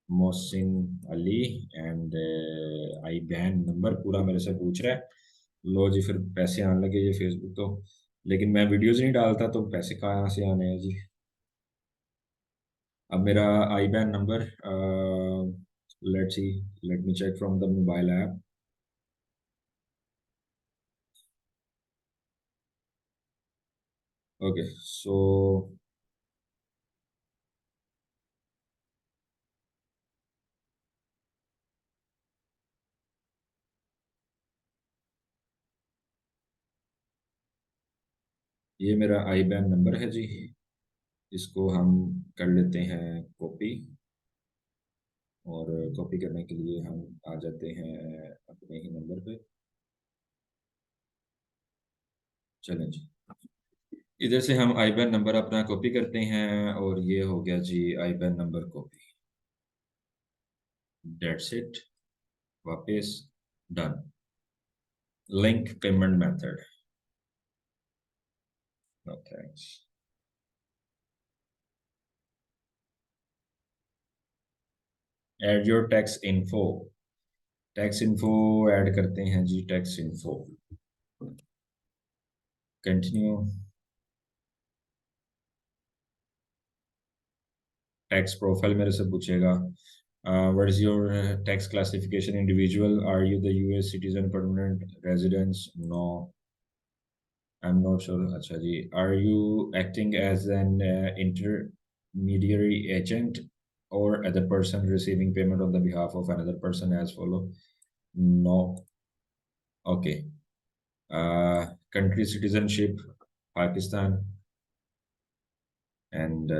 Mohsin Ali and IBAN number पूरा मेरे से पूछ रहा है। लो जी, फिर पैसे आने लगे ये फेसबुक तो, लेकिन मैं वीडियोज नहीं डालता तो पैसे कहाँ से आने हैं जी। अब मेरा IBAN number, let's see, let me check from the mobile app. Okay so ये मेरा आई बैन नंबर है जी, इसको हम कर लेते हैं कॉपी, और कॉपी करने के लिए हम आ जाते हैं अपने ही नंबर पे। चलें जी, इधर से हम आई बैन नंबर अपना कॉपी करते हैं और ये हो गया जी IBAN number copy, that's it, वापस done. Link payment method, no thanks. Add your tax info, tax info add करते हैं जी, tax info, continue. Tax profile मेरे से पूछेगा, what is your tax classification, individual, are you the US citizen, permanent residence, no, I'm not sure. अच्छा जी, are you acting as an intermediary agent or other person receiving payment on the behalf of another person as follow? No. Okay. Country citizenship, Pakistan, and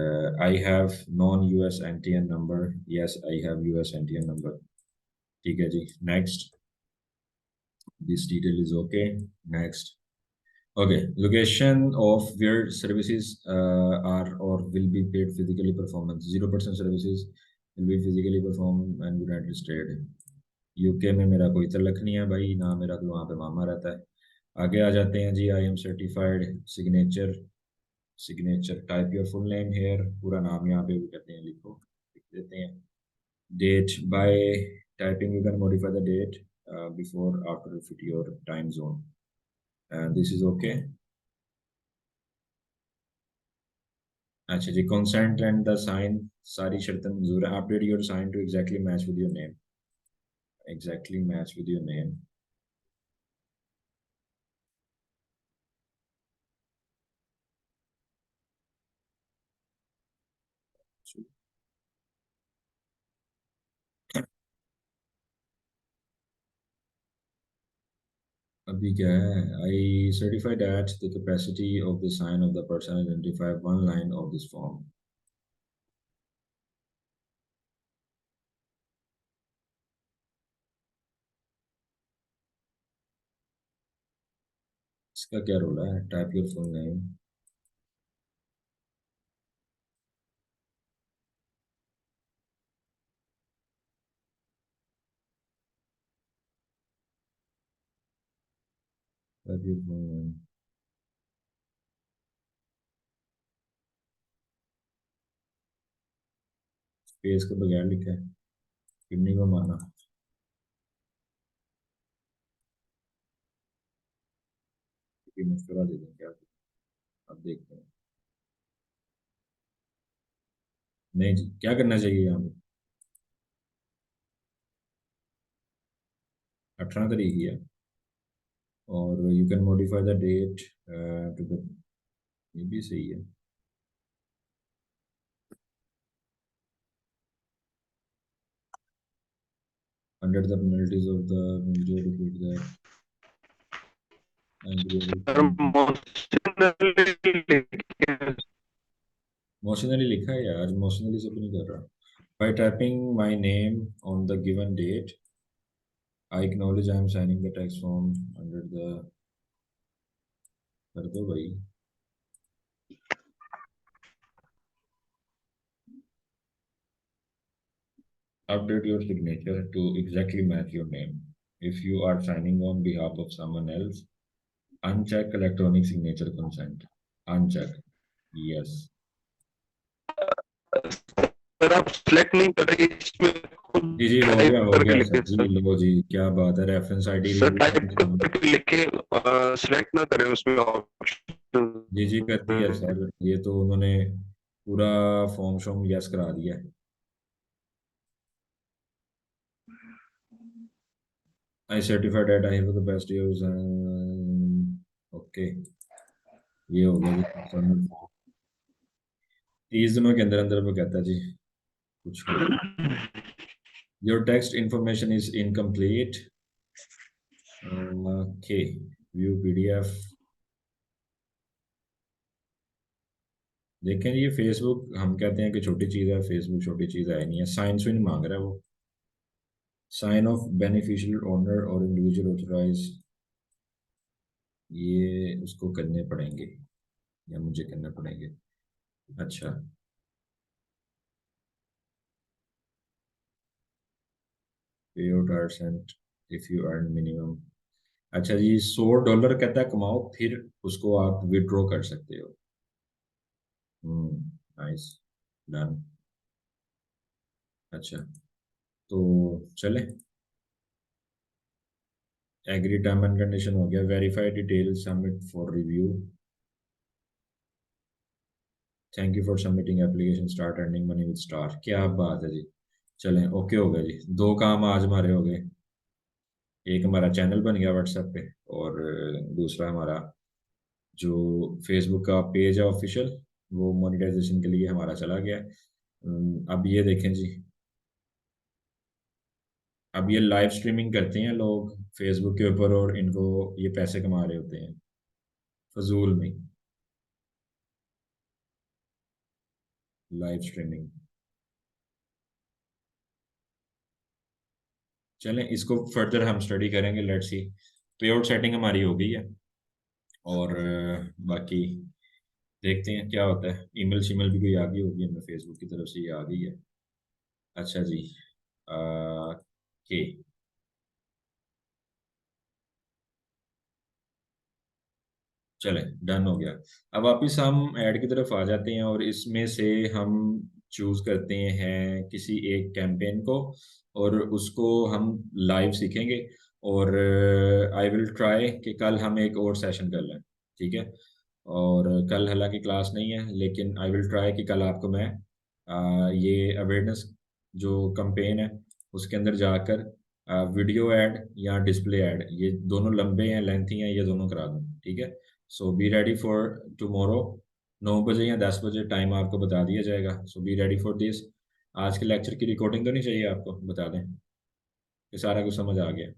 I have non-US NTN number. Yes, I have US NTN number. ठीक है जी. Next. This detail is okay. Next. Okay, location of where services are or will be paid physically performance. 0% services will be physically performed and United States. UK में मेरा कोई तलक नहीं है भाई, ना मेरा तो वहाँ पे मामा रहता है. आगे आ जाते हैं जी. I am certified. Signature. Signature type your full name here. पूरा नाम यहाँ पे भी कहते हैं, लिखो, लिख देते हैं. Date by typing you can modify the date before after fit your time zone. This is okay. अच्छा जी. कंसेंट एंड द साइन, सारी शर्तें मंजूर है. Update your sign to exactly match with your name. Exactly match with your name. अभी क्या है? I certified that the capacity of the sign of the person identify one line of this form. इसका क्या role है? Type your full name. Type your full name. Space के बगैर लिखा है, किन्नी को माना. मशवरा दे दें क्या? अब देखते हैं. नहीं जी, क्या करना चाहिए यहाँ पे? 18 तारीख ही है. और you can modify the date to the, ये भी सही है. under the penalties of the majority that and sir emotionally लिखा है यार. emotionally सब नहीं कर रहा. by typing my name on the given date I acknowledge I am signing the tax form under the, कर दो भाई. update your signature to exactly match your name. If you are signing on behalf of someone else, uncheck electronic signature consent. Uncheck. Yes. Sir आप select नहीं कर रहे इसमें, जी जी, हो type गया करके सर लिखे जी. सर. लो जी, क्या बात है. रेफरेंस आईडी सर भी टाइप करके लिखे, सिलेक्ट ना करें उसमें ऑप्शन. जी जी कर दिया सर. ये तो उन्होंने पूरा फॉर्म शॉर्म यस करा दिया. आई certified that I have the best use. Okay, ये हो गया जी. 30 दिनों के अंदर अंदर वो कहता है जी कुछ हो. Your text information is incomplete. Okay, view PDF. देखें, ये फेसबुक हम कहते हैं कि छोटी चीज़ है, फेसबुक छोटी चीज़ है नहीं है. साइंस भी नहीं मांग रहा है वो. साइन ऑफ बेनिफिशियल ओनर और इंडिविजुअल ऑथराइज, ये उसको करने पड़ेंगे या मुझे करने पड़ेंगे. अच्छा, pay out are sent if you earn minimum. अच्छा जी, $100 कहता है कमाओ, फिर उसको आप विड्रॉ कर सकते हो. Nice, done. अच्छा, तो चले. एग्री टर्म एंड कंडीशन हो गया. Verify detail, submit for review. Thank you for submitting application, start earning money with star. क्या बात है जी. चलें, ओके हो गया जी. 2 काम आज हमारे हो गए. एक हमारा चैनल बन गया व्हाट्सएप पे, और दूसरा हमारा जो फेसबुक का पेज है ऑफिशियल, वो मोनेटाइजेशन के लिए हमारा चला गया है। अब ये देखें जी, अब ये लाइव स्ट्रीमिंग करते हैं लोग फेसबुक के ऊपर और इनको ये पैसे कमा रहे होते हैं फजूल में, लाइव स्ट्रीमिंग। चलें इसको फर्दर हम स्टडी करेंगे, लेट्स सी। पे आउट सेटिंग हमारी हो गई है, और बाकी देखते हैं क्या होता है। ईमेल शीमेल भी कोई आ गई होगी हमें फेसबुक की तरफ से, ये आ गई है। अच्छा जी, के चलें, डन हो गया। अब वापिस हम ऐड की तरफ आ जाते हैं और इसमें से हम चूज करते हैं किसी एक कैंपेन को, और उसको हम लाइव सीखेंगे। और आई विल ट्राई कि कल हम एक और सेशन कर लें, ठीक है। और कल हालांकि क्लास नहीं है, लेकिन आई विल ट्राई कि कल आपको मैं ये अवेयरनेस जो कैंपेन है उसके अंदर जाकर वीडियो ऐड या डिस्प्ले ऐड, ये दोनों लंबे हैं, लेंथी हैं, ये दोनों करा दूँ, ठीक है। सो बी रेडी फॉर टुमारो, 9 बजे या 10 बजे टाइम आपको बता दिया जाएगा। सो बी रेडी फॉर दिस। आज के लेक्चर की रिकॉर्डिंग तो नहीं चाहिए आपको, बता दें कि सारा कुछ समझ आ गया।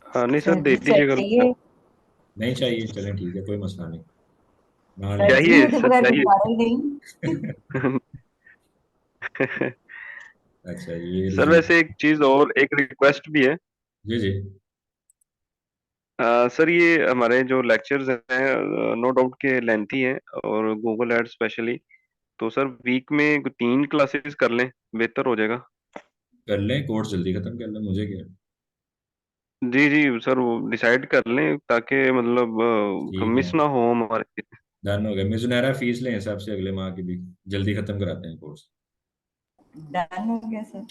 हाँ नहीं सर, सर जी देख लीजिएगा। चाहिए। नहीं चाहिए, चलें ठीक है, कोई मसला नहीं, ना लें। सर जी चाहिए मेरे सर, बगैर चाहिए। गुजारा ही नहीं। अच्छा ये सर लीजिए। वैसे एक चीज और, एक रिक्वेस्ट भी है। जी जी। सर ये हमारे जो लेक्चर्स हैं नो डाउट के लेंथी हैं, और गूगल एड स्पेशली, तो सर वीक में 3 क्लासेस कर लें, बेहतर हो जाएगा। कर लें, कोर्स जल्दी खत्म कर लें, मुझे क्या। जी जी सर, वो डिसाइड कर लें ताकि मतलब ठीक है, मिस ना हो हमारे। डन हो गया। मिजुनैरा फीस लें हिसाब से अगले माह की भी, जल्दी खत्म कराते हैं कोर्स। डन हो गया सर।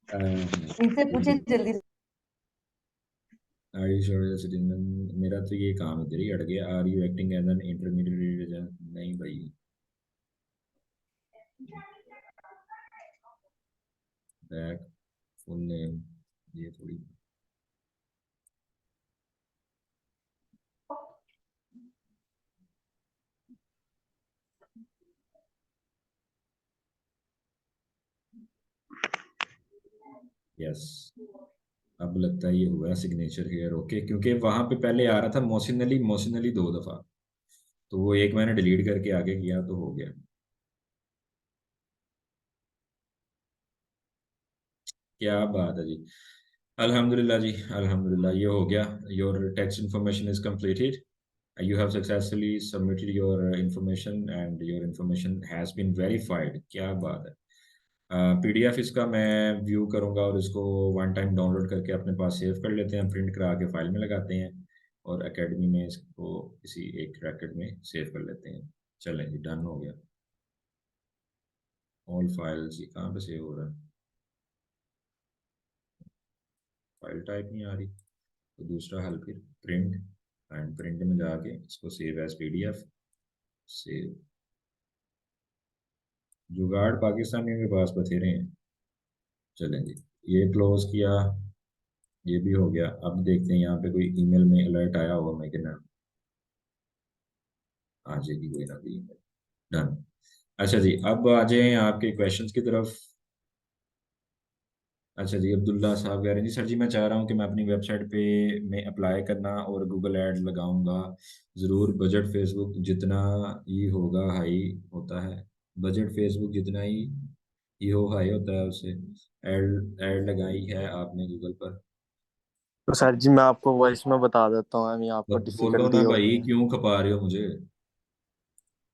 इनसे पूछे जल्दी। आर यू श्योर सिटीजन, मेरा तो ये काम इधर ही अड़ गया। Are you acting as an intermediate? नहीं भाई, बैक फुल नेम, ये थोड़ी। यस, अब लगता है ये हुआ सिग्नेचर हेयर ओके, क्योंकि वहां पे पहले आ रहा था मोहसिन अली 2 दफा, तो वो एक मैंने डिलीट करके आगे किया तो हो गया। क्या बात है जी, अल्हम्दुलिल्लाह जी, अल्हम्दुलिल्लाह ये हो गया। Your text information is completed. You have successfully submitted your information and your information has been verified. क्या बात है। पीडीएफ इसका मैं व्यू करूंगा और इसको वन टाइम डाउनलोड करके अपने पास सेव कर लेते हैं, प्रिंट करा के फाइल में लगाते हैं, और एकेडमी में इसको किसी एक रैकेट में सेव कर लेते हैं। चलें जी, डन हो गया। ऑल फाइल्स, ये कहाँ पे सेव हो रहा है, फाइल टाइप नहीं आ रही, तो दूसरा हल फिर प्रिंट, एंड प्रिंट में जाके इसको सेव एज पीडीएफ, सेव। जुगाड़ पाकिस्तानियों के पास बथेरे हैं। चलें जी, ये क्लोज किया, ये भी हो गया। अब देखते हैं यहाँ पे कोई ईमेल में अलर्ट आया होगा मैं कि ना, आ जाएगी कोई ना कोई ईमेल। डन। अच्छा जी, अब आ जाए आपके क्वेश्चंस की तरफ। अच्छा जी, अब्दुल्ला साहब कह रहे हैं जी, सर जी मैं चाह रहा हूँ कि मैं अपनी वेबसाइट पे मैं अप्लाई करना और गूगल एड लगाऊंगा ज़रूर। बजट फेसबुक जितना ही होगा हाई होता है, बजट फेसबुक जितना ही हो हाई होता है, उससे एड एड लगाई है आपने गूगल पर। तो सर जी मैं आपको वॉइस में बता देता हूँ, अभी आपको अब बोलो डिफिकल्टी ना हो रही भाई, है। क्यों खपा रहे हो मुझे।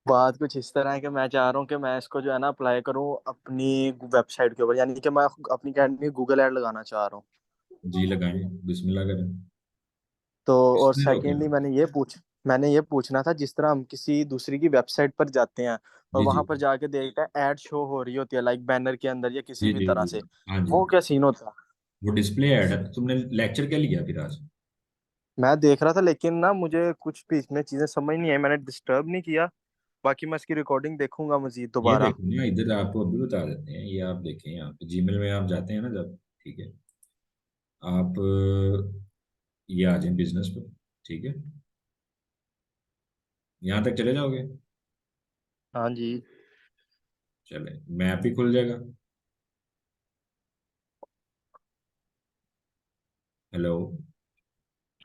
बात कुछ इस तरह है कि मैं चाह रहा हूँ कि मैं इसको जो है ना अप्लाई करूँ अपनी वेबसाइट के ऊपर, यानी कि मैं अपनी अकेडमी गूगल ऐड लगाना चाह रहा हूँ। जी लगाएं, बिस्मिल्लाह करें। तो और किसने रोका? सेकेंडली मैंने ये पूछना था, जिस तरह हम किसी दूसरी की वेबसाइट पर जाते हैं और जी वहां जी पर जाके देखते हैं ऐड शो हो रही होती है, लाइक बैनर के अंदर या किसी जी भी जी तरह जी। से, हाँ जी, वो क्या सीन होता है? वो डिस्प्ले ऐड है। तो तुमने लेक्चर क्या लिया फिर आज? मैं देख रहा था, लेकिन ना मुझे कुछ भी इसमें चीजें समझ नहीं आई, मैंने डिस्टर्ब नहीं किया। बाकी मैं इसकी रिकॉर्डिंग देखूंगा मजीद ये दोबारा। देखो ना, इधर आपको अभी बता देते हैं, ये आप देखें यहाँ पे जीमेल में आप जाते हैं ना जब, ठीक है। आप ये आ जाए बिजनेस पे, ठीक है, यहाँ तक चले जाओगे। हाँ जी। चले, मैप ही खुल जाएगा। हेलो,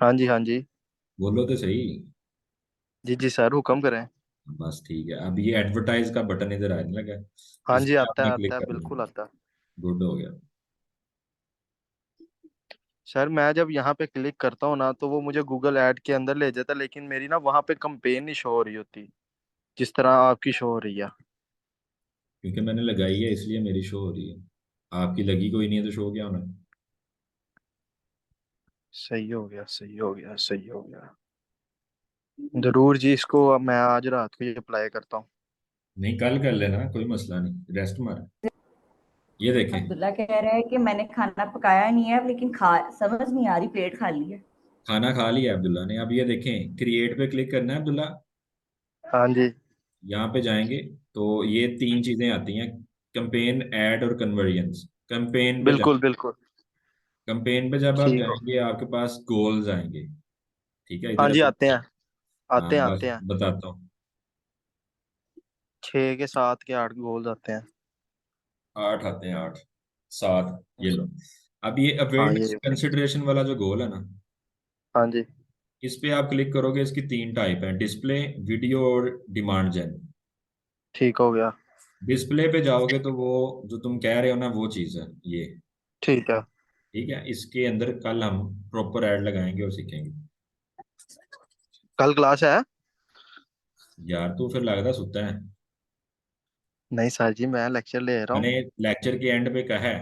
हाँ जी। हाँ जी। बोलो तो सही। जी जी सर, हुक्म करें। बस ठीक है, अब ये एडवर्टाइज का बटन इधर आने लगा, हाँ इस जी, पे आता आपने है क्लिक आता है, कर बिल्कुल देना। आता है। गुड हो गया। सर मैं जब यहाँ पे क्लिक करता हूँ ना, तो वो मुझे गूगल ऐड के अंदर ले जाता है, लेकिन मेरी ना वहाँ पे कंपेन नहीं शो हो रही होती, जिस तरह आपकी शो हो रही है। क्योंकि मैंने लगाई है इसलिए मेरी शो हो रही है, आपकी लगी कोई नहीं है तो शो क्या होना। सही हो गया, सही हो गया, सही हो गया। जरूर जी, इसको अब मैं आज रात को ये अप्लाई करता हूँ। नहीं, कल कर लेना, कोई मसला नहीं, रेस्ट मार। ये देखें, अब्दुल्ला कह रहा है कि मैंने खाना पकाया नहीं है लेकिन खा समझ नहीं आ रही, प्लेट खाली है। खाना खा लिया अब्दुल्ला ने। अब ये देखें, क्रिएट पे क्लिक करना है अब्दुल्ला। हाँ जी। यहाँ पे जाएंगे तो ये तीन चीजें आती हैं, कैंपेन, ऐड और कन्वर्जन्स। कैंपेन पे बिल्कुल जाएंगे। बिल्कुल। कैंपेन पे जब आप ठीक हो। जाएंगे आपके पास गोल्स आएंगे, ठीक है, हाँ इधर जी, अभी। आते हैं, हाँ आते हैं, बस आते हैं। बताता हूँ। 6 के 7 के 8 गोल आते हैं। 8 आते हैं, 8, 7, ये लो। अब ये हाँ अवेयरनेस ये। कंसिडरेशन वाला जो गोल है ना, हाँ जी। इस पे आप क्लिक करोगे, इसकी तीन टाइप है, डिस्प्ले, वीडियो और डिमांड जेन। ठीक हो गया। डिस्प्ले पे जाओगे तो वो जो तुम कह रहे हो ना वो चीज़ है ये। ठीक है। ठीक है, इसके अंदर कल हम प्रॉपर ऐड लगाएंगे और सीखेंगे। कल क्लास है? यार तू फिर लगता सुनता है। नहीं सर जी, मैं लेक्चर ले रहा हूँ। मैंने लेक्चर के एंड पे कहा है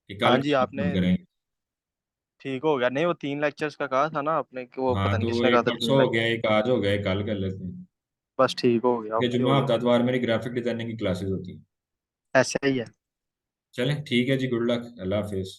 कि हाँ कल जी, आपने। हम करेंगे। ठीक हो गया। नहीं, वो 3 लेक्चर्स का कहा था ना आपने, कि वो हाँ पता नहीं तो किसने कहा एक था परसों 3 हो गया, लेक्चर। एक आज हो गया, एक कल कर लेते हैं। बस ठीक हो गया, ये ओके हो जुम्मा गया। हफ्ता इतवार मेरी ग्राफिक डिजाइनिंग की क्लासेस होती हैं। ऐसा ही है। चलें ठीक है जी, गुड लक, अल्लाह हाफिज।